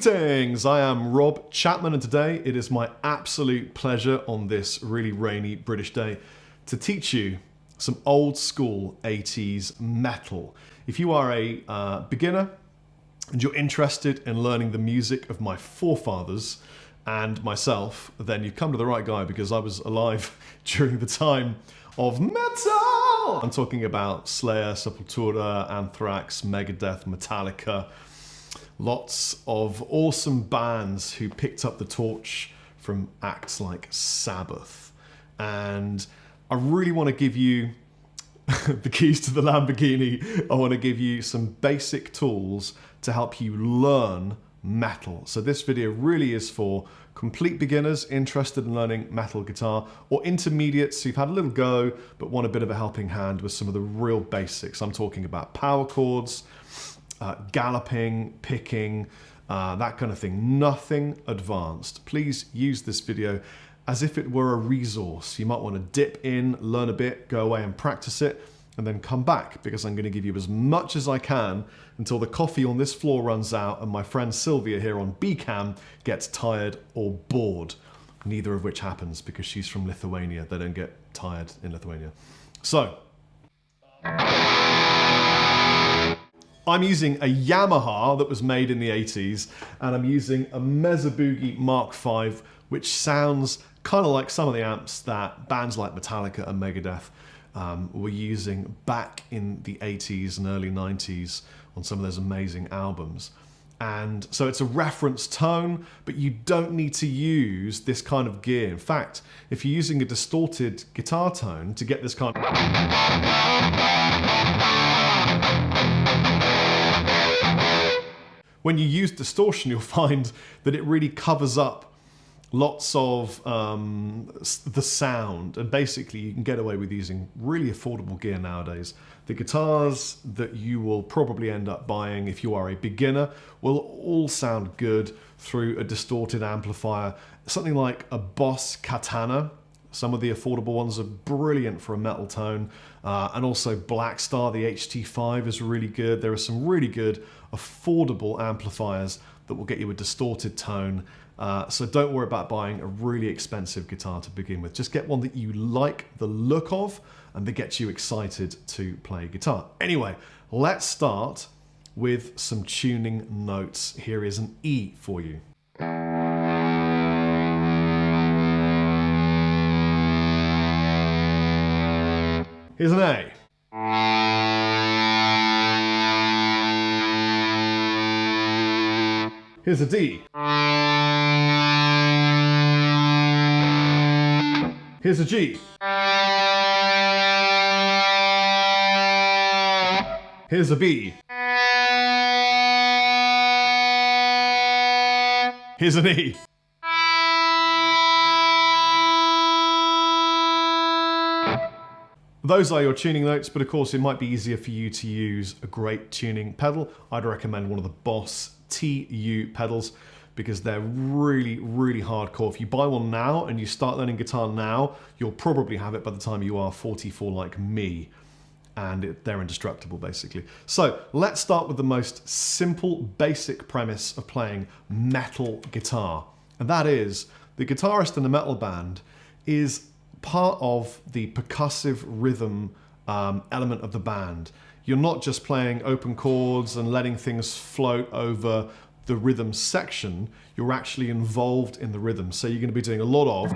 Greetings! I am Rob Chapman, and today it is my absolute pleasure on this really rainy British day to teach you some old school 80s metal. If you are a beginner and you're interested in learning the music of my forefathers and myself, then you've come to the right guy, because I was alive during the time of metal! I'm talking about Slayer, Sepultura, Anthrax, Megadeth, Metallica. Lots of awesome bands who picked up the torch from acts like Sabbath. And I really want to give you the keys to the Lamborghini. I want to give you some basic tools to help you learn metal. So this video really is for complete beginners interested in learning metal guitar, or intermediates who've had a little go but want a bit of a helping hand with some of the real basics. I'm talking about power chords, galloping, picking, that kind of thing. Nothing advanced. Please use this video as if it were a resource. You might want to dip in, learn a bit, go away and practice it, and then come back, because I'm going to give you as much as I can until the coffee on this floor runs out and my friend Sylvia here on B-Cam gets tired or bored. Neither of which happens, because she's from Lithuania. They don't get tired in Lithuania. So, I'm using a Yamaha that was made in the 80s, and I'm using a Mesa Boogie Mark V, which sounds kind of like some of the amps that bands like Metallica and Megadeth were using back in the 80s and early 90s on some of those amazing albums. And so it's a reference tone, but you don't need to use this kind of gear. In fact, if you're using a distorted guitar tone to get this kind of... When you use distortion, you'll find that it really covers up lots of the sound, and basically you can get away with using really affordable gear nowadays. The guitars that you will probably end up buying if you are a beginner will all sound good through a distorted amplifier. Something like a Boss Katana. Some of the affordable ones are brilliant for a metal tone. And also Black Star, the HT5 is really good. There are some really good affordable amplifiers that will get you a distorted tone. So don't worry about buying a really expensive guitar to begin with. Just get one that you like the look of and that gets you excited to play guitar. Anyway, let's start with some tuning notes. Here is an E for you. Here's an A. Here's a D. Here's a G. Here's a B. Here's an E. Those are your tuning notes, but of course it might be easier for you to use a great tuning pedal. I'd recommend one of the Boss TU pedals, because they're really, really hardcore. If you buy one now and you start learning guitar now, you'll probably have it by the time you are 44 like me. And they're indestructible, basically. So let's start with the most simple, basic premise of playing metal guitar. And that is, the guitarist in a metal band is part of the percussive rhythm element of the band. You're not just playing open chords and letting things float over the rhythm section, you're actually involved in the rhythm. So you're going to be doing a lot of...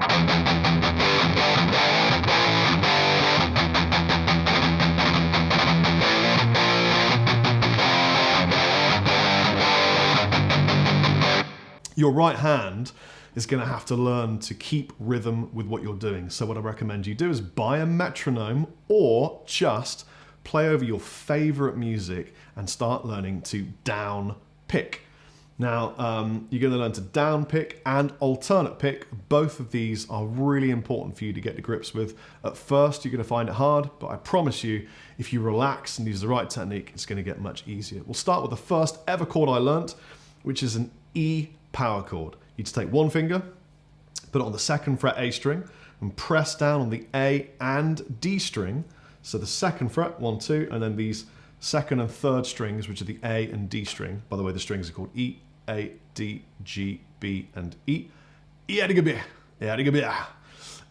Your right hand is going to have to learn to keep rhythm with what you're doing. So what I recommend you do is buy a metronome, or just play over your favorite music and start learning to down pick. Now, you're going to learn to down pick and alternate pick. Both of these are really important for you to get to grips with. At first, you're going to find it hard, but I promise you, if you relax and use the right technique, it's going to get much easier. We'll start with the first ever chord I learnt, which is an E power chord. You just take one finger, put it on the 2nd fret A string, and press down on the A and D string. So the 2nd fret, 1, 2, and then these 2nd and 3rd strings, which are the A and D string. By the way, the strings are called E, A, D, G, B, and E.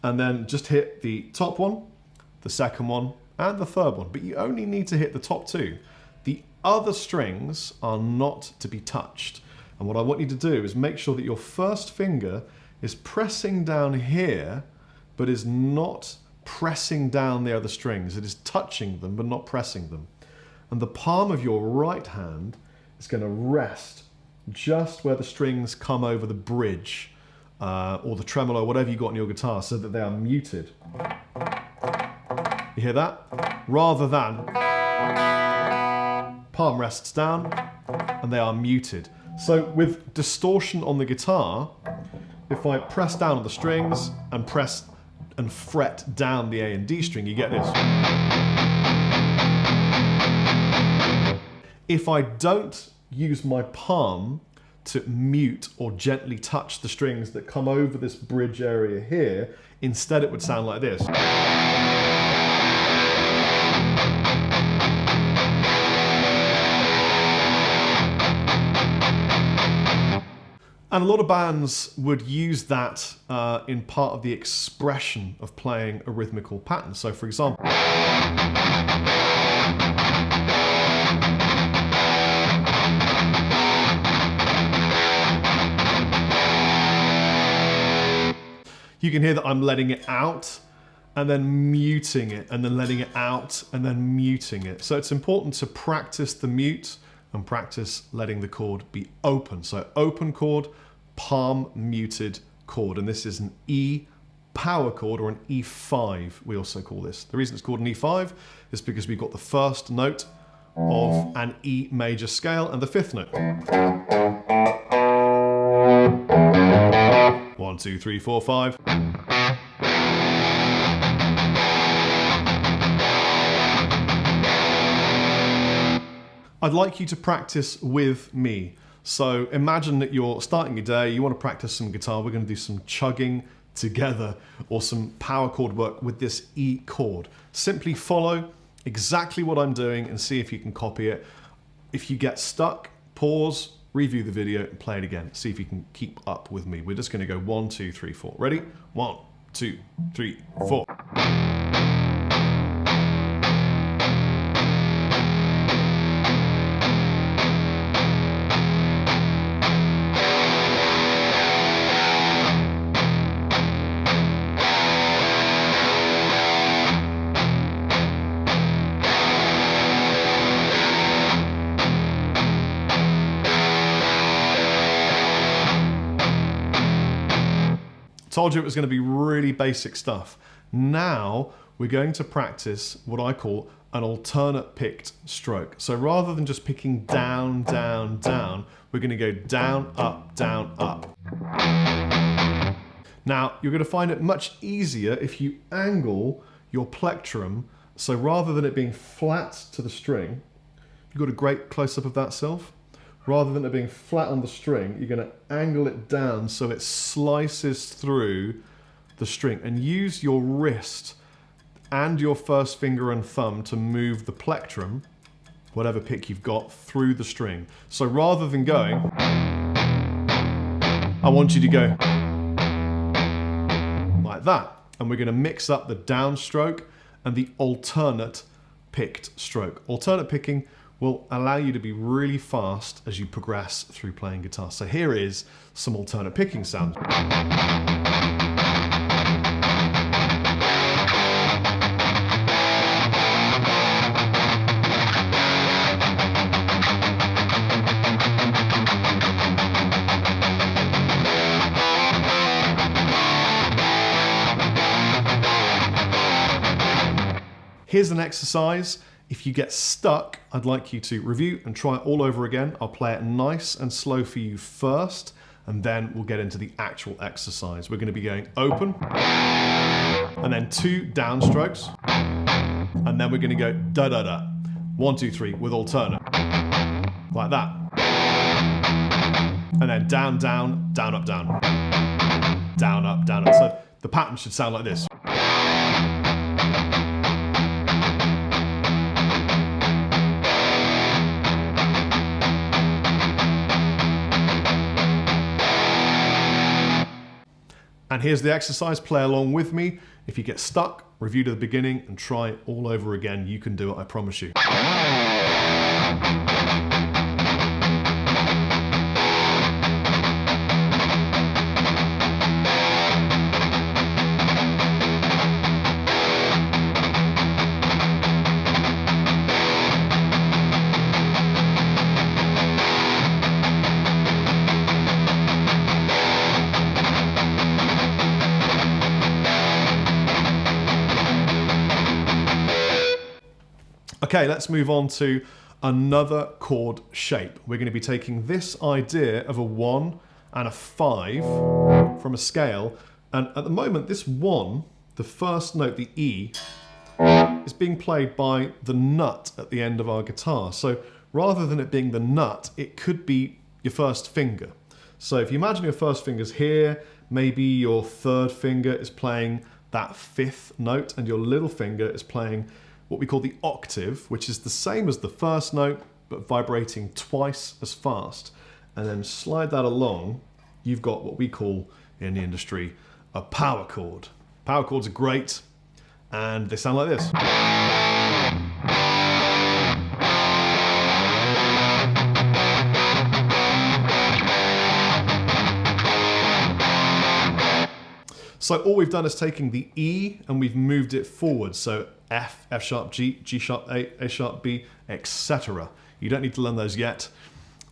And then just hit the top one, the second one, and the third one. But you only need to hit the top two. The other strings are not to be touched. And what I want you to do is make sure that your first finger is pressing down here, but is not pressing down the other strings. It is touching them, but not pressing them. And the palm of your right hand is going to rest just where the strings come over the bridge or the tremolo, whatever you got on your guitar, so that they are muted. You hear that? Rather than palm rests down and they are muted. So with distortion on the guitar, if I press down on the strings and press and fret down the A and D string, you get this. If I don't use my palm to mute or gently touch the strings that come over this bridge area here, instead it would sound like this. And a lot of bands would use that in part of the expression of playing a rhythmical pattern. So for example, you can hear that I'm letting it out and then muting it and then letting it out and then muting it. So it's important to practice the mute and practice letting the chord be open. So open chord, palm muted chord. And this is an E power chord, or an E5, we also call this. The reason it's called an E5 is because we've got the first note of an E major scale and the fifth note. 1, 2, 3, 4, 5. I'd like you to practice with me. So imagine that you're starting your day, you want to practice some guitar, we're going to do some chugging together or some power chord work with this E chord. Simply follow exactly what I'm doing and see if you can copy it. If you get stuck, pause, review the video and play it again. See if you can keep up with me. We're just going to go 1, 2, 3, 4. Ready? 1, 2, 3, 4. Told you it was going to be really basic stuff. Now we're going to practice what I call an alternate picked stroke. So rather than just picking down, down, down, we're going to go down, up, down, up. Now you're going to find it much easier if you angle your plectrum. So rather than it being flat to the string, you've got a great close-up of that, Sylph. Rather than it being flat on the string, you're going to angle it down so it slices through the string, and use your wrist and your first finger and thumb to move the plectrum, whatever pick you've got, through the string. So rather than going, I want you to go like that. And we're going to mix up the downstroke and the alternate picked stroke. Alternate picking will allow you to be really fast as you progress through playing guitar. So here is some alternate picking sounds. Here's an exercise. If you get stuck, I'd like you to review and try it all over again. I'll play it nice and slow for you first, and then we'll get into the actual exercise. We're going to be going open, and then 2 downstrokes, and then we're going to go da-da-da. 1, 2, 3 with alternate. Like that. And then down, down, down, up, down. Down, up, down, up. So the pattern should sound like this. And here's the exercise, play along with me. If you get stuck, review to the beginning and try all over again. You can do it, I promise you. Okay, let's move on to another chord shape. We're going to be taking this idea of a 1 and a 5 from a scale, and at the moment this 1, the first note, the E, is being played by the nut at the end of our guitar. So rather than it being the nut, it could be your first finger. So if you imagine your first finger's here, maybe your third finger is playing that 5th note and your little finger is playing what we call the octave, which is the same as the first note, but vibrating twice as fast. And then slide that along, you've got what we call in the industry a power chord. Power chords are great, and they sound like this. So all we've done is taking the E and we've moved it forward. So F, F sharp, G, G sharp, A sharp, B, etc. You don't need to learn those yet.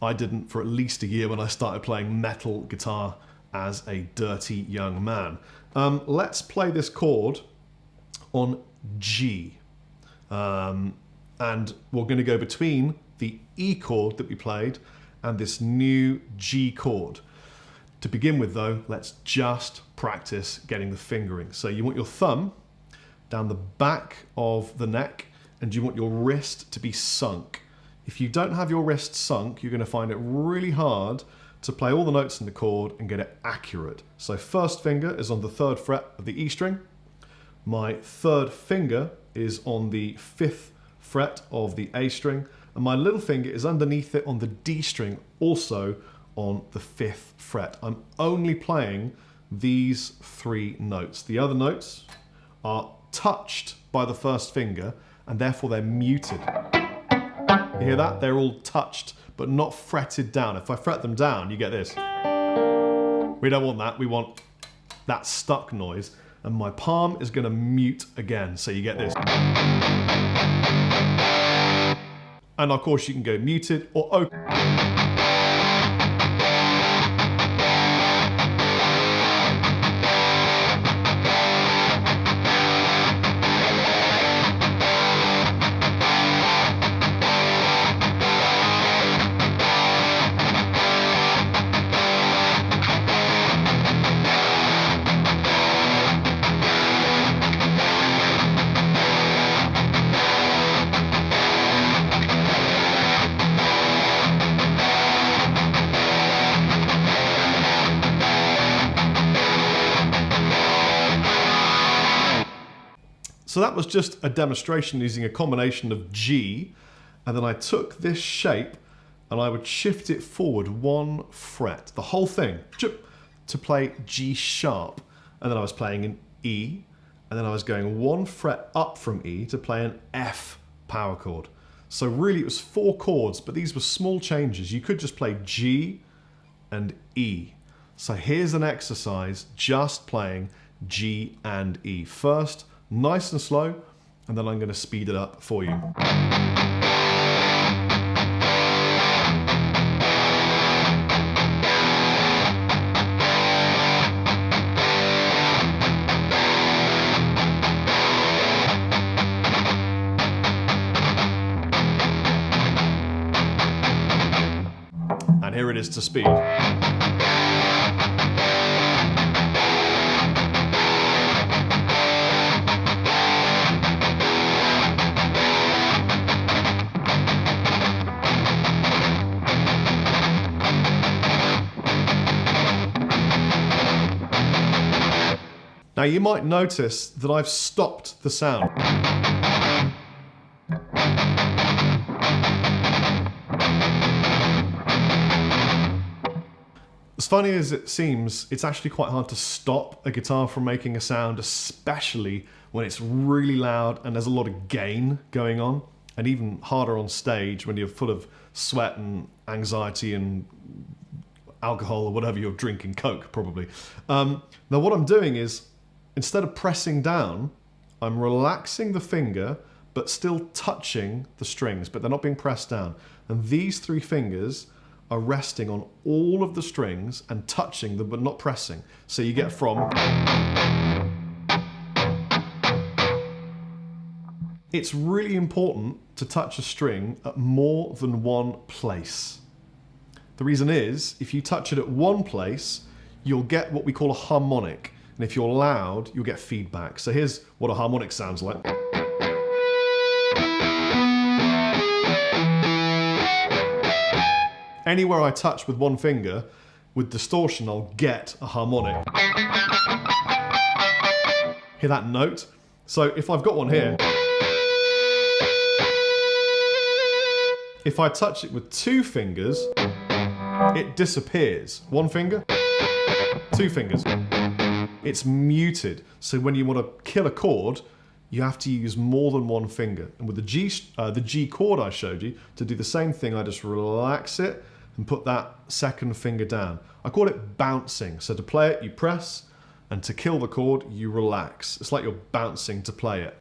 I didn't for at least a year when I started playing metal guitar as a dirty young man. Let's play this chord on G. And we're going to go between the E chord that we played and this new G chord. To begin with though, let's just practice getting the fingering. So you want your thumb down the back of the neck and you want your wrist to be sunk. If you don't have your wrist sunk, you're going to find it really hard to play all the notes in the chord and get it accurate. So first finger is on the 3rd fret of the E string. My 3rd finger is on the 5th fret of the A string. And my little finger is underneath it on the D string, also on the 5th fret. I'm only playing these 3 notes. The other notes are touched by the first finger and therefore they're muted. You hear that? They're all touched but not fretted down. If I fret them down, you get this. We don't want that. We want that stuck noise. And my palm is going to mute again, so you get this. And of course you can go muted or open. So that was just a demonstration using a combination of G, and then I took this shape and I would shift it forward 1 fret, the whole thing, to play G sharp. And then I was playing an E, and then I was going 1 fret up from E to play an F power chord. So really it was 4 chords, but these were small changes. You could just play G and E. So here's an exercise just playing G and E. First, nice and slow, and then I'm going to speed it up for you. And here it is to speed. Now you might notice that I've stopped the sound. As funny as it seems, it's actually quite hard to stop a guitar from making a sound, especially when it's really loud and there's a lot of gain going on, and even harder on stage when you're full of sweat and anxiety and alcohol or whatever you're drinking, Coke probably. Now what I'm doing is, instead of pressing down, I'm relaxing the finger but still touching the strings, but they're not being pressed down. And these three fingers are resting on all of the strings and touching them but not pressing. So you get from... It's really important to touch a string at more than one place. The reason is, if you touch it at one place, you'll get what we call a harmonic. And if you're loud, you'll get feedback. So here's what a harmonic sounds like. Anywhere I touch with one finger, with distortion, I'll get a harmonic. Hear that note? So if I've got one here, if I touch it with two fingers, it disappears. One finger, two fingers. It's muted. So when you want to kill a chord, you have to use more than one finger. And with the G chord I showed you, to do the same thing, I just relax it and put that second finger down. I call it bouncing. So to play it, you press, and to kill the chord, you relax. It's like you're bouncing to play it.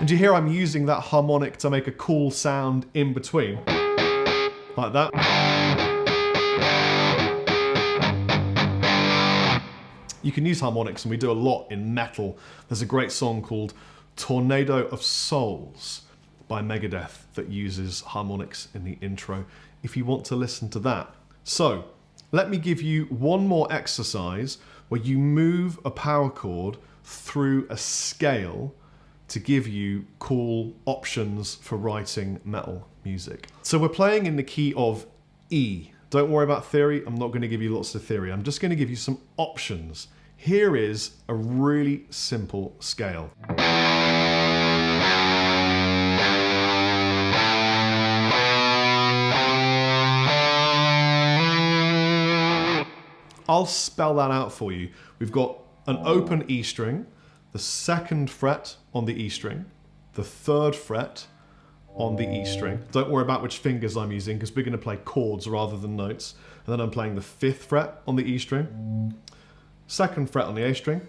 And you hear I'm using that harmonic to make a cool sound in between. Like that. You can use harmonics, and we do a lot in metal. There's a great song called Tornado of Souls by Megadeth that uses harmonics in the intro, if you want to listen to that. So, let me give you one more exercise where you move a power chord through a scale to give you cool options for writing metal music. So we're playing in the key of E. Don't worry about theory, I'm not going to give you lots of theory, I'm just going to give you some options. Here is a really simple scale. I'll spell that out for you. We've got an open E string, the second fret on the E string, the third fret on the E string. Don't worry about which fingers I'm using because we're going to play chords rather than notes. And then I'm playing the fifth fret on the E string, second fret on the A string,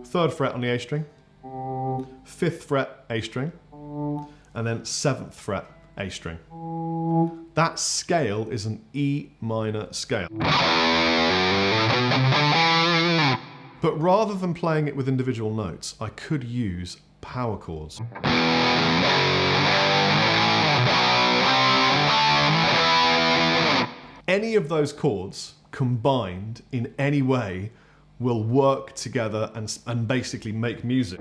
third fret on the A string, fifth fret A string, and then seventh fret A string. That scale is an E minor scale. But rather than playing it with individual notes, I could use power chords. Any of those chords combined in any way will work together and basically make music.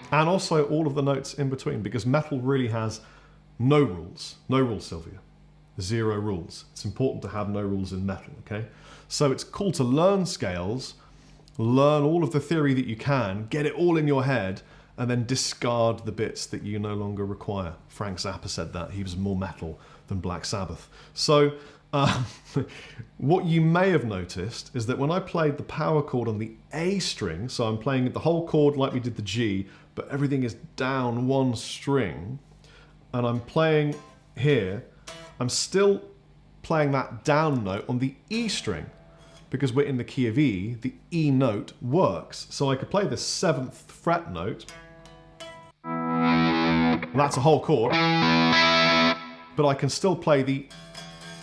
And also all of the notes in between, because metal really has no rules. No rules, Sylvia. 0 rules. It's important to have no rules in metal, okay? So it's cool to learn scales, learn all of the theory that you can, get it all in your head, and then discard the bits that you no longer require. Frank Zappa said that. He was more metal than Black Sabbath. So what you may have noticed is that when I played the power chord on the A string, so I'm playing the whole chord like we did the G, but everything is down one string, and I'm playing here, I'm still playing that down note on the E string. Because we're in the key of E, the E note works. So I could play the 7th fret note. That's a whole chord. But I can still play the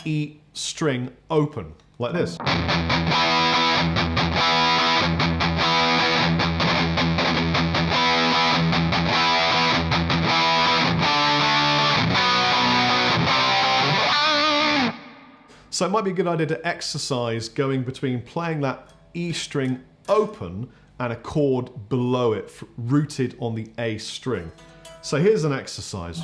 E string open, like this. So it might be a good idea to exercise going between playing that E string open and a chord below it rooted on the A string. So here's an exercise.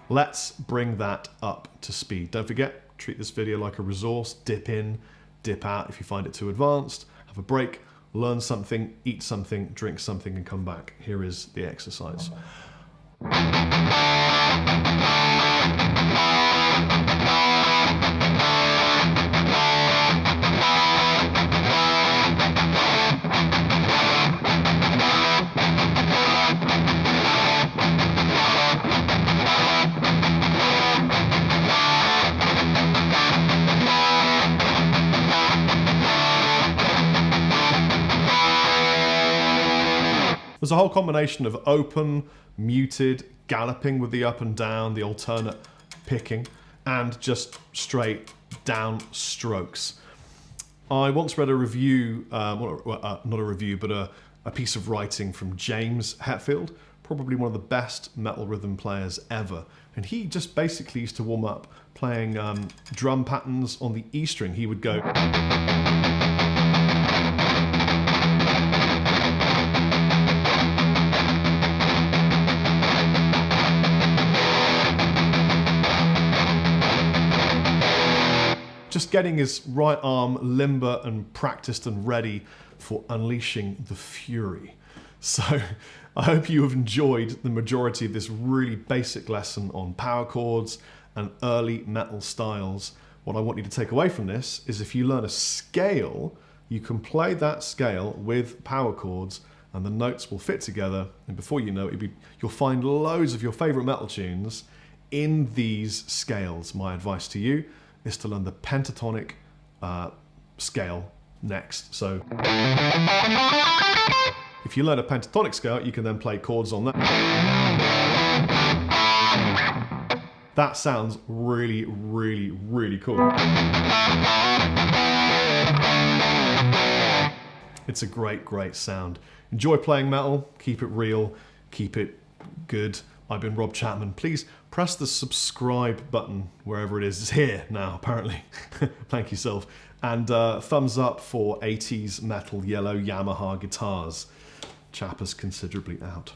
Let's bring that up to speed. Don't forget, treat this video like a resource. Dip in, dip out if you find it too advanced. Have a break, learn something, eat something, drink something, and come back. Here is the exercise. There's a whole combination of open, muted, galloping with the up and down, the alternate picking, and just straight down strokes. I once read a review, not a review, but a piece of writing from James Hetfield, probably one of the best metal rhythm players ever. And he just basically used to warm up playing drum patterns on the E string. He would go... just getting his right arm limber and practiced and ready for unleashing the fury. So I hope you have enjoyed the majority of this really basic lesson on power chords and early metal styles. What I want you to take away from this is if you learn a scale, you can play that scale with power chords and the notes will fit together, and before you know it, you'll find loads of your favorite metal tunes in these scales. My advice to you is to learn the pentatonic scale next. So if you learn a pentatonic scale, you can then play chords on that. That sounds really, really, really cool. It's a great, great sound. Enjoy playing metal, keep it real, keep it good. I've been Rob Chapman. Please press the subscribe button wherever it is. It's here now, apparently. Thank yourself. And thumbs up for 80s metal yellow Yamaha guitars. Chappers considerably out.